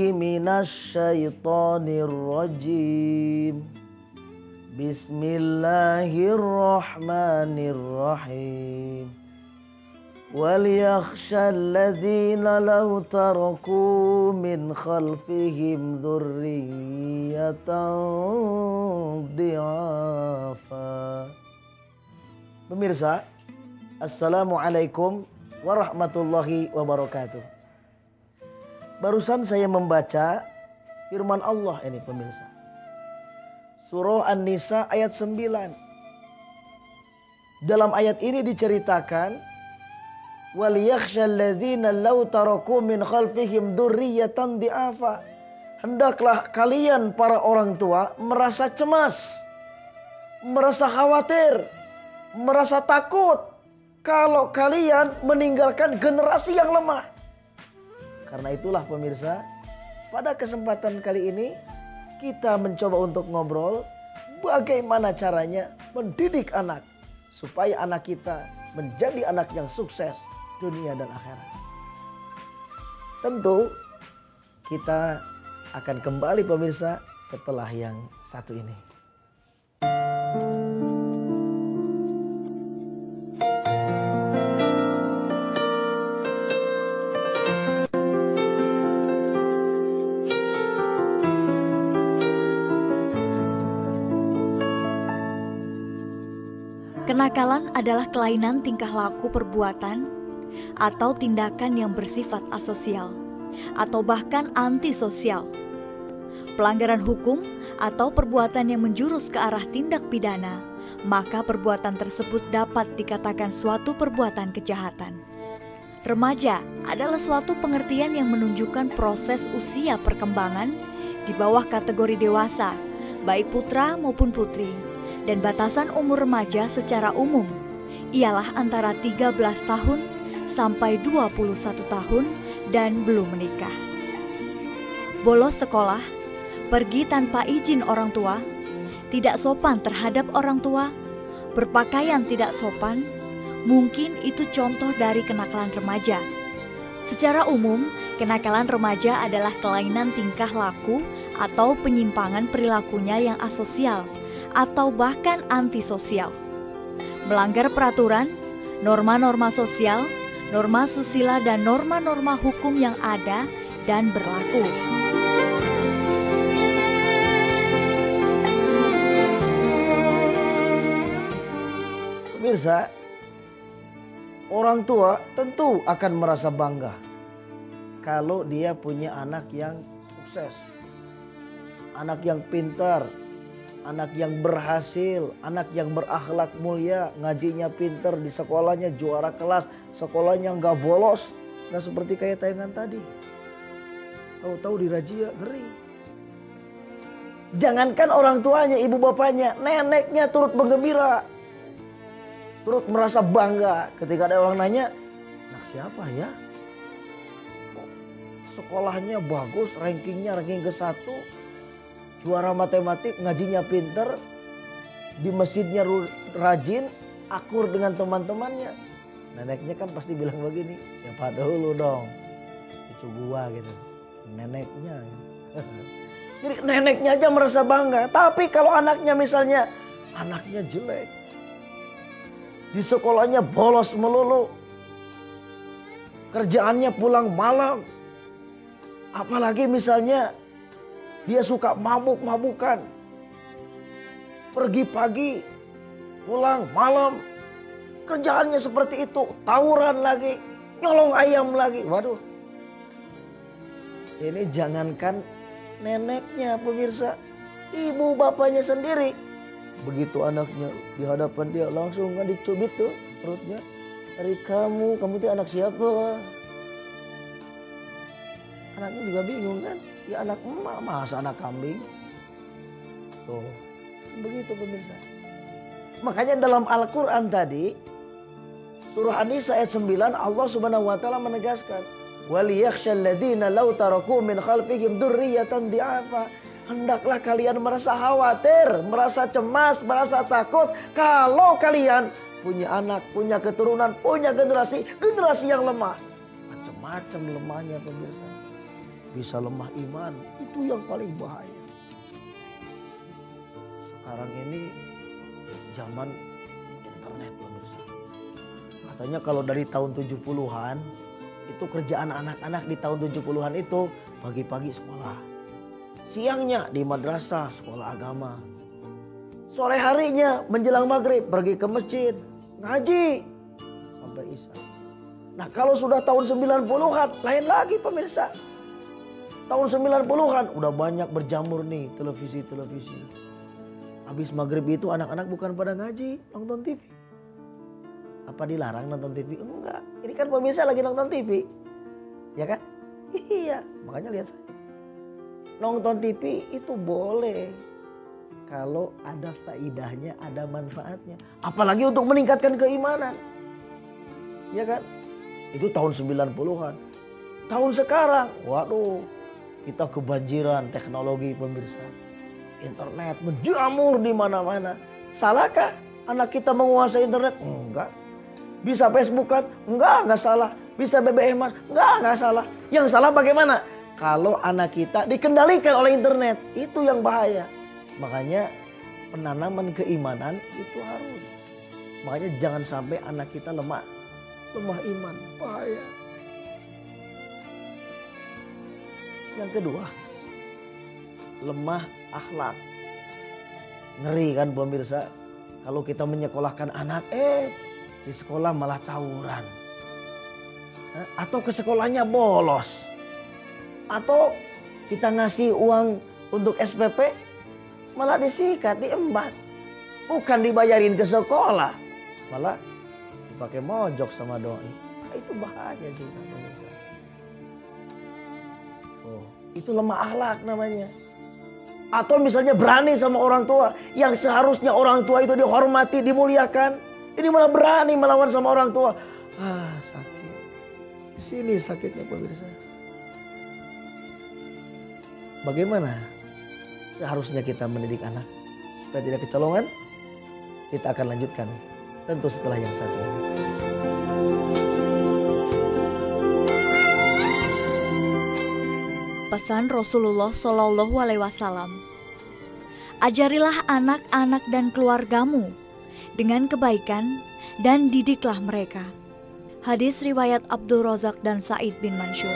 billahi minasyaitonir rajim. Bismillahirrahmanirrahim. Wal yakhshal ladzina law taraku min khalfihim dzurriyyatan dhi'afa. Pemirsa, assalamualaikum warahmatullahi wabarakatuh. Barusan saya membaca firman Allah ini pemirsa. Surah An-Nisa ayat 9. Dalam ayat ini diceritakan wal yakhshal ladzina law taraku min khalfihim dzurriyyatan dhi'afa. Hendaklah kalian para orang tua merasa cemas, merasa khawatir, merasa takut kalau kalian meninggalkan generasi yang lemah. Karena itulah pemirsa, pada kesempatan kali ini kita mencoba untuk ngobrol bagaimana caranya mendidik anak supaya anak kita menjadi anak yang sukses dunia dan akhirat. Tentu kita akan kembali pemirsa setelah yang satu ini. Kenakalan adalah kelainan tingkah laku perbuatan atau tindakan yang bersifat asosial atau bahkan antisosial. Pelanggaran hukum atau perbuatan yang menjurus ke arah tindak pidana, maka perbuatan tersebut dapat dikatakan suatu perbuatan kejahatan. Remaja adalah suatu pengertian yang menunjukkan proses usia perkembangan di bawah kategori dewasa, baik putra maupun putri. Dan batasan umur remaja secara umum ialah antara 13 tahun sampai 21 tahun dan belum menikah. Bolos sekolah, pergi tanpa izin orang tua, tidak sopan terhadap orang tua, berpakaian tidak sopan, mungkin itu contoh dari kenakalan remaja. Secara umum, kenakalan remaja adalah kelainan tingkah laku atau penyimpangan perilakunya yang asosial atau bahkan antisosial. Melanggar peraturan, norma-norma sosial, norma susila dan norma-norma hukum yang ada dan berlaku. Pemirsa, orang tua tentu akan merasa bangga kalau dia punya anak yang sukses, anak yang pintar, anak yang berhasil, anak yang berakhlak mulia, ngajinya pinter, di sekolahnya juara kelas, sekolahnya nggak bolos, nggak seperti kayak tayangan tadi. Tahu-tahu dirazia, ngeri. Jangankan orang tuanya, ibu bapaknya, neneknya turut bergembira, turut merasa bangga ketika ada orang nanya, anak siapa ya? Sekolahnya bagus, ranking ke-1. Juara matematik, ngajinya pinter, di masjidnya rajin, akur dengan teman-temannya. Neneknya kan pasti bilang begini, siapa dulu dong, cucu gua gitu, neneknya. Gitu. Jadi neneknya aja merasa bangga. Tapi kalau anaknya misalnya, anaknya jelek, di sekolahnya bolos melulu, kerjaannya pulang malam, apalagi misalnya dia suka mabuk-mabukan. Pergi pagi, pulang malam. Kerjaannya seperti itu. Tawuran lagi, nyolong ayam lagi. Waduh. Ini jangankan neneknya pemirsa. Ibu bapaknya sendiri. Begitu anaknya di hadapan dia langsung dicubit tuh perutnya. Dari kamu itu anak siapa? Anaknya juga bingung kan. Ya anak emak, masa anak kambing? Tuh, begitu pemirsa. Makanya dalam Al-Quran tadi, surah An-Nisa ayat 9, Allah subhanahu wa ta'ala menegaskan, وَلِيَخْشَى الَّذِينَ لَوْ تَرَكُوا مِنْ خَلْفِهِمْ ذُرِّيَّةً ضِعَافًا. Hendaklah kalian merasa khawatir, merasa cemas, merasa takut kalau kalian punya anak, punya keturunan, punya generasi yang lemah. Macam-macam lemahnya pemirsa. bisa lemah iman. Itu yang paling bahaya. Sekarang ini zaman internet pemirsa. Katanya kalau dari tahun 70-an itu kerjaan anak-anak di tahun 70-an itu pagi-pagi sekolah. Siangnya di madrasah, sekolah agama. Sore harinya menjelang maghrib pergi ke masjid, ngaji sampai isya. Nah kalau sudah tahun 90-an lain lagi pemirsa. Tahun 90-an udah banyak berjamur nih televisi-televisi. Habis maghrib itu anak-anak bukan pada ngaji, nonton TV. Apa dilarang nonton TV? Enggak. Ini kan pemirsa lagi nonton TV. Ya kan? Iya. Makanya lihat saya. Nonton TV itu boleh. Kalau ada faidahnya, ada manfaatnya. Apalagi untuk meningkatkan keimanan. Ya kan? Itu tahun 90-an. Tahun sekarang, waduh. Kita kebanjiran teknologi pemirsa. Internet menjamur di mana-mana. Salahkah anak kita menguasai internet? Enggak. Bisa Facebook kan? Enggak salah. Bisa BBM kan? Enggak salah. Yang salah bagaimana? Kalau anak kita dikendalikan oleh internet, itu yang bahaya. Makanya penanaman keimanan itu harus. Makanya jangan sampai anak kita lemah iman, bahaya. Yang kedua, lemah akhlak. Ngeri kan pemirsa, kalau kita menyekolahkan anak, di sekolah malah tawuran. Atau ke sekolahnya bolos. Atau kita ngasih uang untuk SPP, malah disikat, diembat. Bukan dibayarin ke sekolah, malah dipakai mojok sama doi. Nah, itu bahaya juga pemirsa. Itu lemah akhlak namanya. Atau misalnya berani sama orang tua. Yang seharusnya orang tua itu dihormati, dimuliakan. Ini malah berani melawan sama orang tua. Sakit. Di sini sakitnya pemirsa. Bagaimana seharusnya kita mendidik anak supaya tidak kecolongan? Kita akan lanjutkan tentu setelah yang satu ini. Pesan Rasulullah Shallallahu Alaihi Wasallam. Ajarilah anak-anak dan keluargamu dengan kebaikan dan didiklah mereka. Hadis riwayat Abdul Razak dan Sa'id bin Mansur.